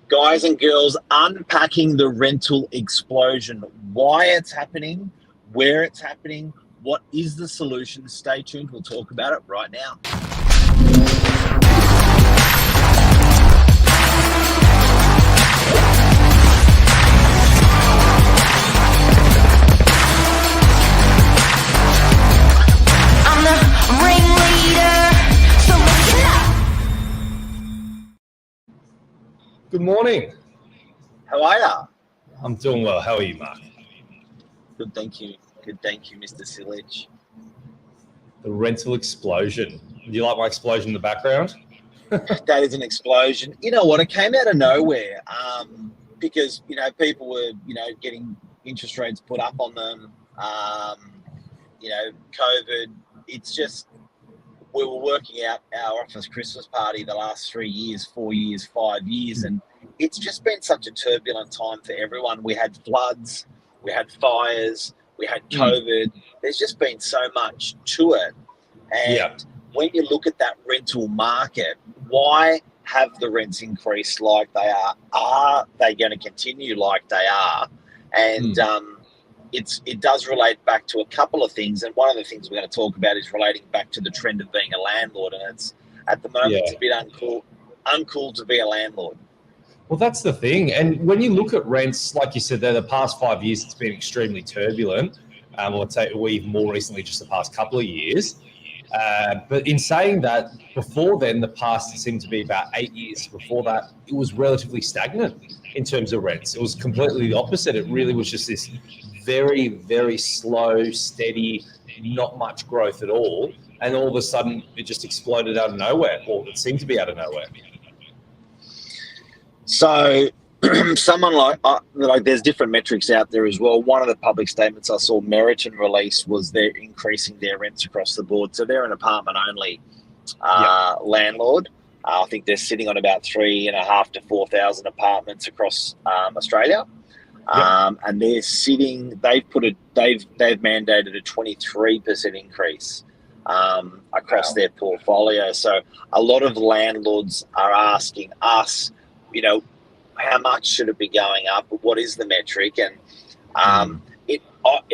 Guys and girls, unpacking the rental explosion, why it's happening, where it's happening, what is the solution. Stay tuned. We'll talk about it right now. I'm the ringleader, so listen up. Good morning. How are ya? I'm doing well. How are you, Mark? Good, thank you. Good, thank you, Mr. SILJIC. The rental explosion. Do you like my explosion in the background? That is an explosion. You know what? It came out of nowhere because, people were, getting interest rates put up on them. COVID. It's just, we were working out our office Christmas party the last 3 years, 4 years, 5 years, and it's just been such a turbulent time for everyone. We had floods, we had fires, we had COVID. There's just been so much to it. And when you look at that rental market, why have the rents increased like they are? Are they going to continue like they are? And it does relate back to a couple of things. And one of the things we're going to talk about is relating back to the trend of being a landlord. And it's at the moment it's a bit uncool to be a landlord. Well, that's the thing. And when you look at rents, like you said, the past 5 years, it's been extremely turbulent. I'd say even more recently, just the past couple of years. But in saying that, before then, the past seemed to be about 8 years. Before that, it was relatively stagnant in terms of rents. It was completely the opposite. It really was just this very, very slow, steady, not much growth at all. And all of a sudden, it just exploded out of nowhere, or it seemed to be out of nowhere. So someone like there's different metrics out there as well. One of the public statements I saw Meriton release was they're increasing their rents across the board. So they're an apartment-only landlord. I think they're sitting on about 3,500 to 4,000 apartments across Australia. And they're sitting. They've mandated a 23% increase across their portfolio. So a lot of landlords are asking us, how much should it be going up? What is the metric? And I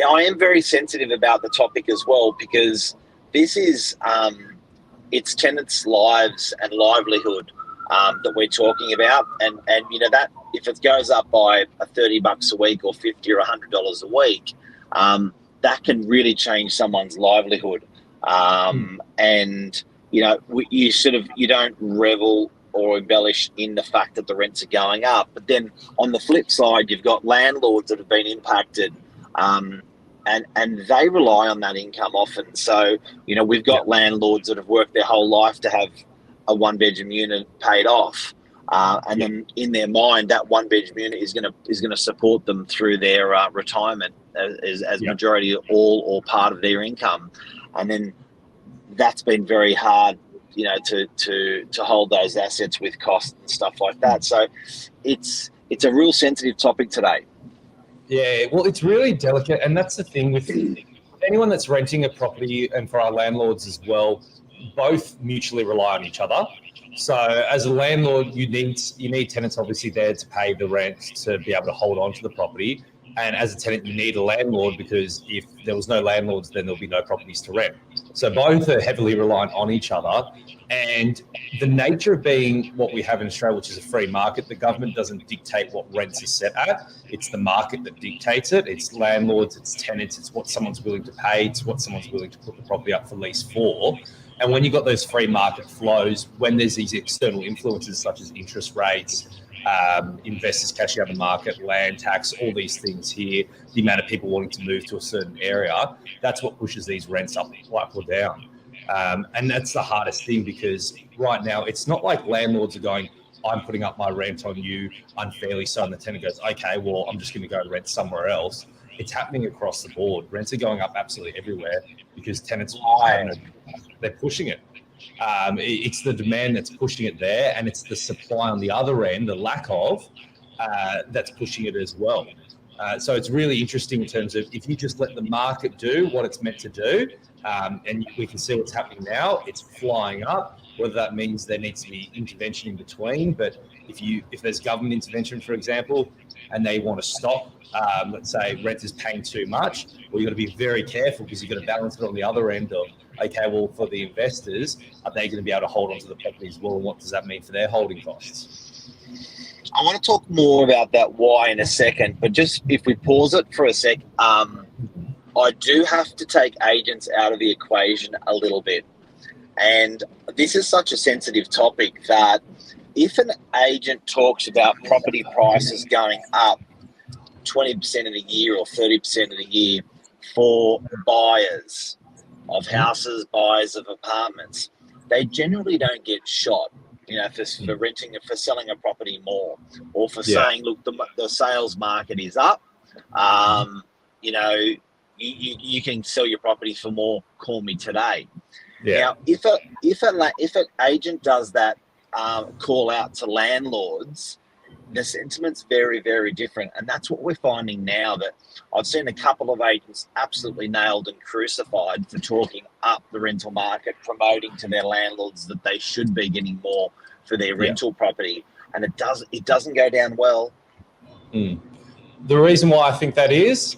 am very sensitive about the topic as well, because this is it's tenants' lives and livelihood that we're talking about, and that if it goes up by $30 a week or $50 or $100 a week, that can really change someone's livelihood. And you don't revel or embellish in the fact that the rents are going up, but then on the flip side, you've got landlords that have been impacted, and they rely on that income often. So we've got landlords that have worked their whole life to have a one-bedroom unit paid off, and then in their mind, that one-bedroom unit is going to support them through their retirement as majority all or part of their income, and then that's been very hard, to hold those assets with cost and stuff like that. So it's a real sensitive topic today. Yeah, well, it's really delicate, and that's the thing with anyone that's renting a property, and for our landlords as well. Both mutually rely on each other. So as a landlord, you need tenants obviously there to pay the rent to be able to hold on to the property. And as a tenant, you need a landlord, because if there was no landlords, then there'll be no properties to rent. So both are heavily reliant on each other. And the nature of being what we have in Australia, which is a free market, the government doesn't dictate what rents are set at. It's the market that dictates it. It's landlords, it's tenants, it's what someone's willing to pay, it's what someone's willing to put the property up for lease for. And when you've got those free market flows, when there's these external influences such as interest rates, investors cashing out the market, land tax, all these things here, the amount of people wanting to move to a certain area, that's what pushes these rents up or down. And that's the hardest thing, because right now it's not like landlords are going, I'm putting up my rent on you unfairly, so, and the tenant goes, okay, well, I'm just going to go rent somewhere else. It's happening across the board. Rents are going up absolutely everywhere because tenants, they're pushing it. It's the demand that's pushing it there, and it's the supply on the other end, the lack of, that's pushing it as well. So it's really interesting in terms of, if you just let the market do what it's meant to do, and we can see what's happening now, it's flying up. whether that means there needs to be intervention in between. But if there's government intervention, for example, and they want to stop, let's say renters paying too much, well, you've got to be very careful because you've got to balance it on the other end of, okay, well, for the investors, are they going to be able to hold on to the property as well? And what does that mean for their holding costs? I want to talk more about that why in a second, but just if we pause it for a sec, I do have to take agents out of the equation a little bit. And this is such a sensitive topic that if an agent talks about property prices going up 20% of the year or 30% of the year for buyers of houses, buyers of apartments, they generally don't get shot, for renting, for selling a property more, or for saying, look, the sales market is up. You can sell your property for more. Call me today. Yeah. Now, if an agent does that call out to landlords, the sentiment's very, very different, and that's what we're finding now. That I've seen a couple of agents absolutely nailed and crucified for talking up the rental market, promoting to their landlords that they should be getting more for their rental property, and it doesn't go down well. The reason why I think that is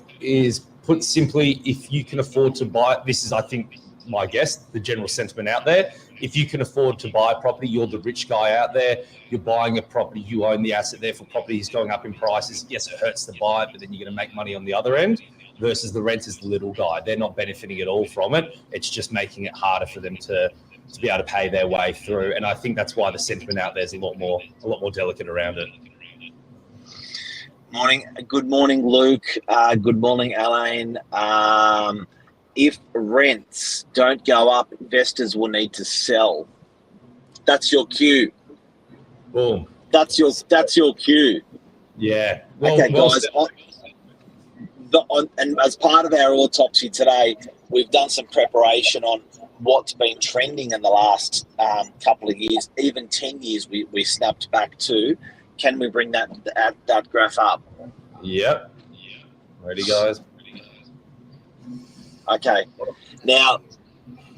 put simply, if you can afford to buy, this is, I think, my guess, the general sentiment out there. If you can afford to buy a property, you're the rich guy out there. You're buying a property, you own the asset, therefore property is going up in prices. Yes, it hurts to buy it, but then you're going to make money on the other end. Versus the renters, the little guy. They're not benefiting at all from it. It's just making it harder for them to be able to pay their way through. And I think that's why the sentiment out there is a lot more delicate around it. Good morning, Luke. Good morning, Alain. If rents don't go up, investors will need to sell. That's your cue. Boom. That's your cue. Yeah. Okay, guys. And as part of our autopsy today, we've done some preparation on what's been trending in the last couple of years, even 10 years. We snapped back to. Can we bring that graph up? Yep. Ready, guys? Okay. Now,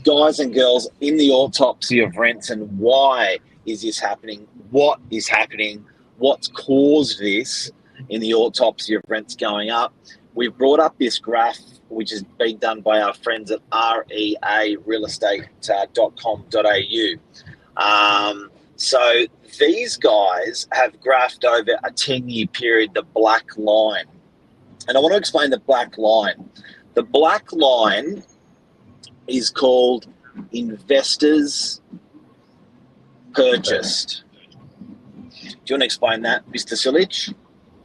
guys and girls, in the autopsy of rents and why is this happening? What is happening? What's caused this in the autopsy of rents going up? We've brought up this graph, which is being done by our friends at realeestate.com.au. So these guys have graphed over a 10-year period the black line. And I want to explain the black line. The black line is called investors purchased. Do you want to explain that, Mr. SILJIC?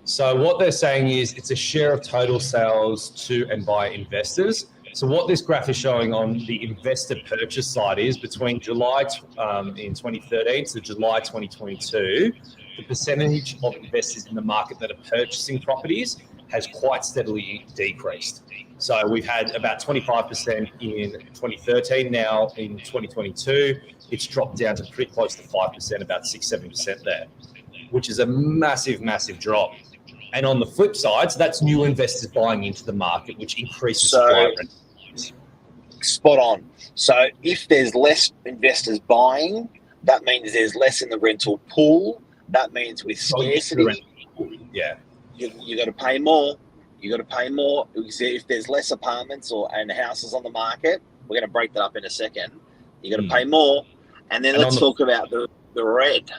So what they're saying is it's a share of total sales to and by investors. So what this graph is showing on the investor purchase side is between July in 2013 to July 2022, the percentage of investors in the market that are purchasing properties has quite steadily decreased. So we've had about 25% in 2013. Now in 2022, it's dropped down to pretty close to 5%, about 6-7% there, which is a massive, massive drop. And on the flip side, so that's new investors buying into the market, which increases supply of rentals. Spot on. So if there's less investors buying, that means there's less in the rental pool. That means with scarcity, you got to pay more. You got to pay more. If there's less apartments and houses on the market, we're going to break that up in a second. You got to pay more. And then let's talk about the red.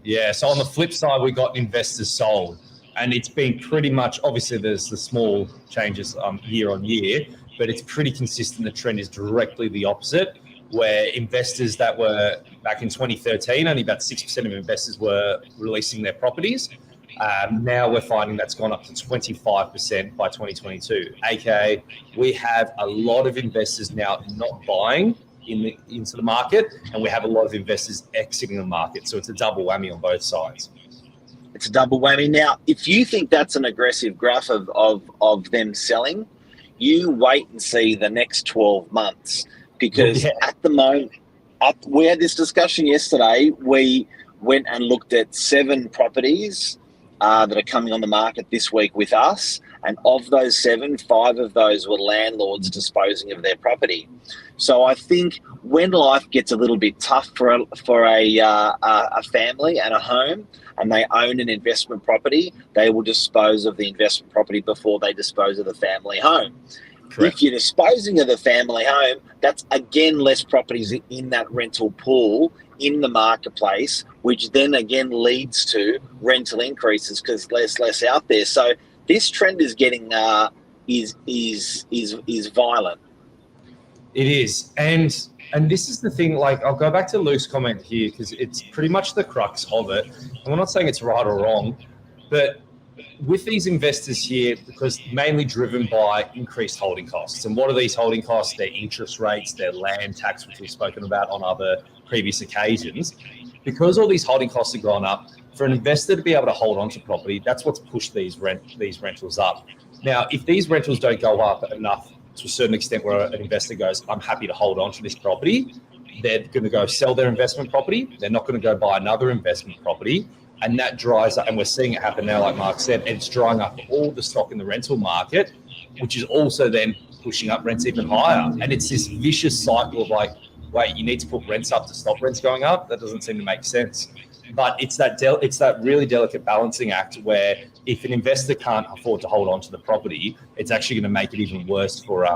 Yeah. So on the flip side, we got investors sold. And it's been pretty much, obviously there's the small changes year on year, but it's pretty consistent. The trend is directly the opposite, where investors that were back in 2013, only about 6% of investors were releasing their properties. Now we're finding that's gone up to 25% by 2022. AKA, we have a lot of investors now not buying into the market, and we have a lot of investors exiting the market. So it's a double whammy on both sides. It's a double whammy. Now, if you think that's an aggressive graph of them selling, you wait and see the next 12 months. Because at the moment, we had this discussion yesterday. We went and looked at 7 properties that are coming on the market this week with us. And of those 7, 5 of those were landlords disposing of their property. So I think when life gets a little bit tough for a family and a home, and they own an investment property, they will dispose of the investment property before they dispose of the family home. Correct. If you're disposing of the family home, that's again less properties in that rental pool in the marketplace, which then again leads to rental increases because less out there. So this trend is getting is violent. It is, and this is the thing. Like, I'll go back to Luke's comment here because it's pretty much the crux of it. And we're not saying it's right or wrong, but with these investors here, because mainly driven by increased holding costs. And what are these holding costs? Their interest rates, their land tax, which we've spoken about on other previous occasions. Because all these holding costs have gone up, for an investor to be able to hold on to property, that's what's pushed these rentals up. Now, if these rentals don't go up enough to a certain extent where an investor goes, I'm happy to hold on to this property, they're going to go sell their investment property. They're not going to go buy another investment property. And that dries up, and we're seeing it happen now, like Mark said, and it's drying up all the stock in the rental market, which is also then pushing up rents even higher. And it's this vicious cycle of like, wait, you need to put rents up to stop rents going up? That doesn't seem to make sense. But it's that really delicate balancing act where if an investor can't afford to hold on to the property, it's actually going to make it even worse for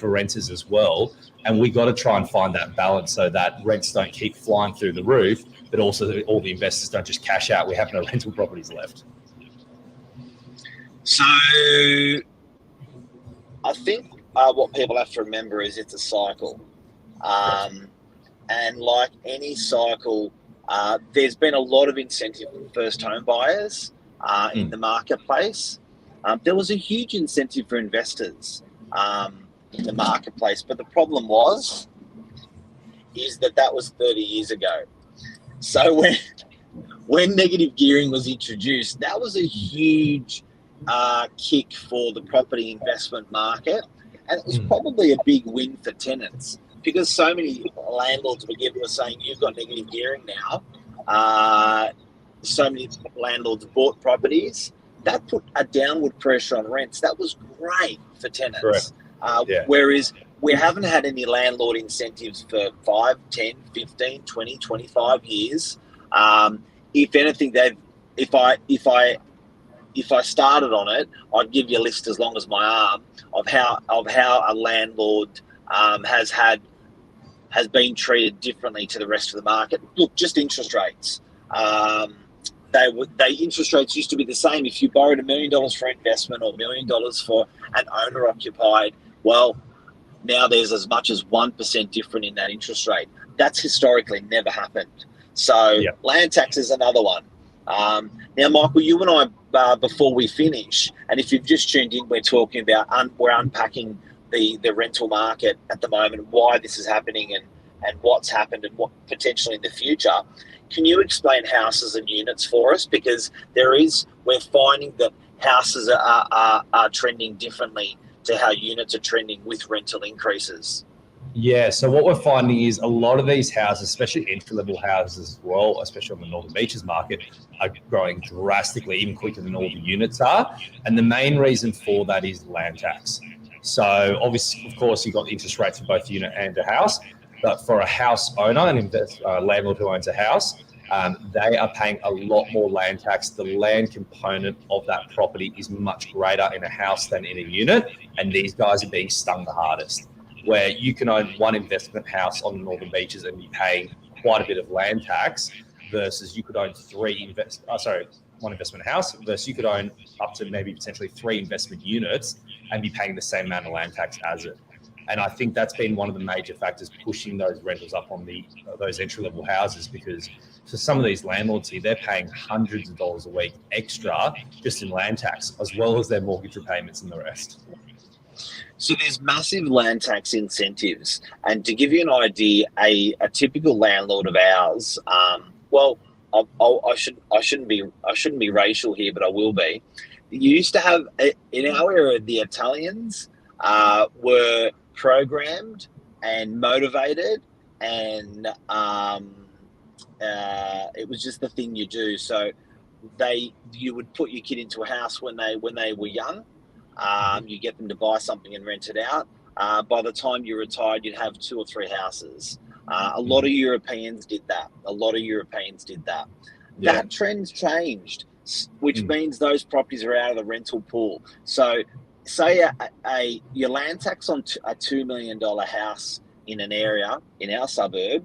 renters as well. And we got to try and find that balance so that rents don't keep flying through the roof, but also all the investors don't just cash out. We have no rental properties left. So I think what people have to remember is it's a cycle. And like any cycle, there's been a lot of incentive for first home buyers in the marketplace. There was a huge incentive for investors in the marketplace, but the problem is that was 30 years ago. So when negative gearing was introduced, that was a huge kick for the property investment market, and it was probably a big win for tenants because so many landlords were saying you've got negative gearing now. So many landlords bought properties. That put a downward pressure on rents. That was great for tenants. Whereas we haven't had any landlord incentives for 5, 10, 15, 20, 25 years. If anything, if I started on it, I'd give you a list as long as my arm of how a landlord has been treated differently to the rest of the market. Look, just interest rates. Interest rates used to be the same. If you borrowed $1 million for investment or $1 million for an owner occupied, well, now there's as much as 1% different in that interest rate. That's historically never happened. So land tax is another one. Now, Michael, you and I, before we finish, and if you've just tuned in, we're talking about, we're unpacking the rental market at the moment, why this is happening and what's happened and what potentially in the future. Can you explain houses and units for us? Because we're finding that houses are trending differently to how units are trending with rental increases. Yeah, so what we're finding is a lot of these houses, especially entry-level houses as well, especially on the Northern Beaches market, are growing drastically, even quicker than all the units are. And the main reason for that is land tax. So obviously, of course, you've got interest rates for both unit and a house. But for a house owner, a landlord who owns a house, they are paying a lot more land tax. The land component of that property is much greater in a house than in a unit. And these guys are being stung the hardest, where you can own one investment house on the Northern Beaches and be paying quite a bit of land tax versus you could own one investment house versus you could own up to maybe potentially 3 investment units and be paying the same amount of land tax as it. And I think that's been one of the major factors pushing those rentals up on those entry-level houses, because for some of these landlords here, they're paying hundreds of dollars a week extra just in land tax, as well as their mortgage repayments and the rest. So there's massive land tax incentives. And to give you an idea, a typical landlord of ours, I shouldn't be racial here, but I will be. You used to have, in our area, the Italians were programmed and motivated, and it was just the thing you do. So you would put your kid into a house when they were young. You get them to buy something and rent it out. by the time you retired, you'd have 2 or 3 houses. A lot of Europeans did that. Yeah. That trend's changed, which means those properties are out of the rental pool. So say your land tax on a $2 million house in an area in our suburb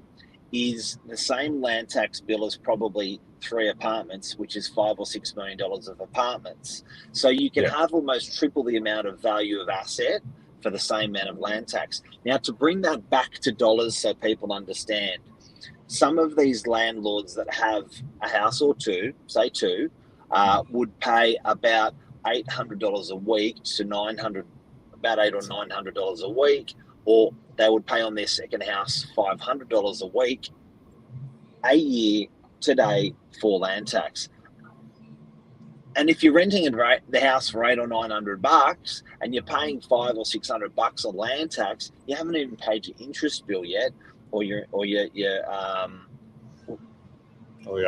is the same land tax bill as probably 3 apartments, which is $5 or $6 million of apartments. So you can have almost triple the amount of value of asset for the same amount of land tax. Now, to bring that back to dollars so people understand, some of these landlords that have a house or two, say 2, would pay about $800 a week to $900, about $800 or $900 a week, or they would pay on their second house $500 a week a year today for land tax. And if you're renting the house for $800 or $900 and you're paying $500 or $600 on land tax, you haven't even paid your interest bill yet, or your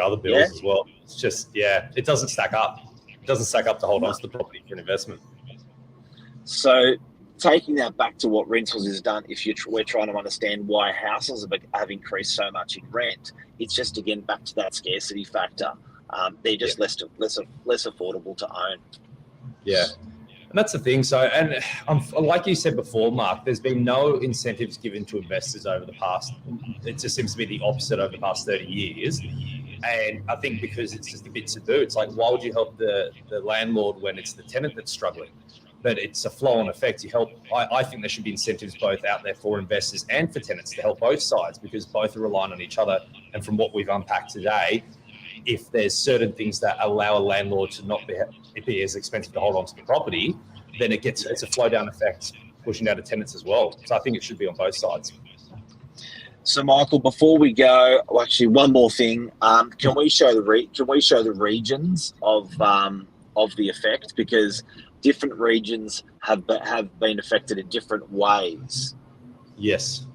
other bills as well. It's just it doesn't stack up. It doesn't stack up to hold on to the property for an investment. So taking that back to what rentals has done, we're trying to understand why houses have increased so much in rent, it's just again back to that scarcity factor. They're just less affordable to own. Yeah. And that's the thing. So, and like you said before, Mark, there's been no incentives given to investors over the past. It just seems to be the opposite over the past 30 years. And I think because it's just a bit to do, it's like, why would you help the landlord when it's the tenant that's struggling? But it's a flow-on effect. You help. I think there should be incentives both out there for investors and for tenants to help both sides, because both are relying on each other. And from what we've unpacked today, if there's certain things that allow a landlord to not be as expensive to hold on to the property, then it's a flow-down effect pushing out of tenants as well. So I think it should be on both sides. So, Michael, before we go, actually, one more thing. Can we show the regions of the effect, because different regions have been affected in different ways? Yes.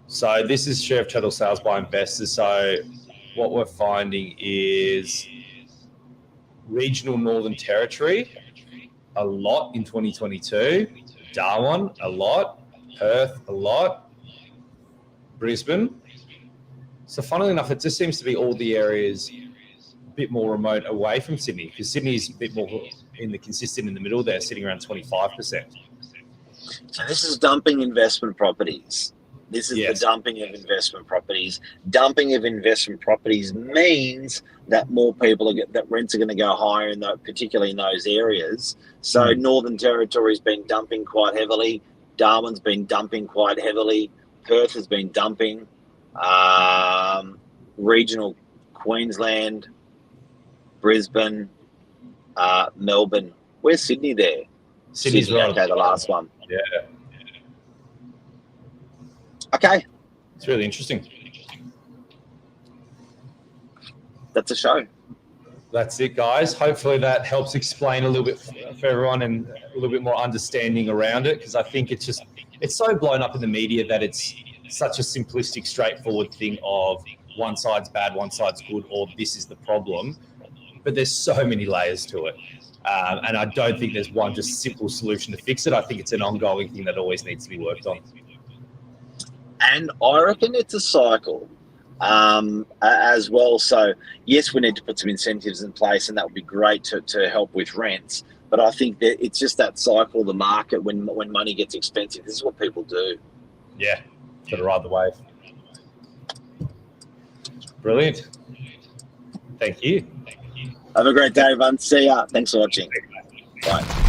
So this is share of chattel sales by investors. So what we're finding is regional Northern Territory, a lot in 2022, Darwin, a lot, Perth, a lot, Brisbane. So funnily enough, it just seems to be all the areas a bit more remote away from Sydney, because Sydney's a bit more consistent in the middle there, sitting around 25%. So this is dumping investment properties. This is the dumping of investment properties. Dumping of investment properties means that more people that rents are going to go higher, particularly in those areas. So Northern Territory's been dumping quite heavily. Darwin's been dumping quite heavily. Perth has been dumping. Regional Queensland, Brisbane, Melbourne. Where's Sydney there? Sydney's right. Okay, the last one. Yeah. Okay. It's really interesting. That's a show. That's it, guys. Hopefully that helps explain a little bit for everyone and a little bit more understanding around it, because I think it's so blown up in the media that it's such a simplistic, straightforward thing of one side's bad, one side's good, or this is the problem. But there's so many layers to it. And I don't think there's one just simple solution to fix it. I think it's an ongoing thing that always needs to be worked on. And I reckon it's a cycle as well. So, yes, we need to put some incentives in place, and that would be great to help with rents. But I think that it's just that cycle of the market when money gets expensive. This is what people do. Yeah, got to ride the wave. Brilliant. Thank you. Have a great day, everyone. See ya. Thanks for watching. Bye.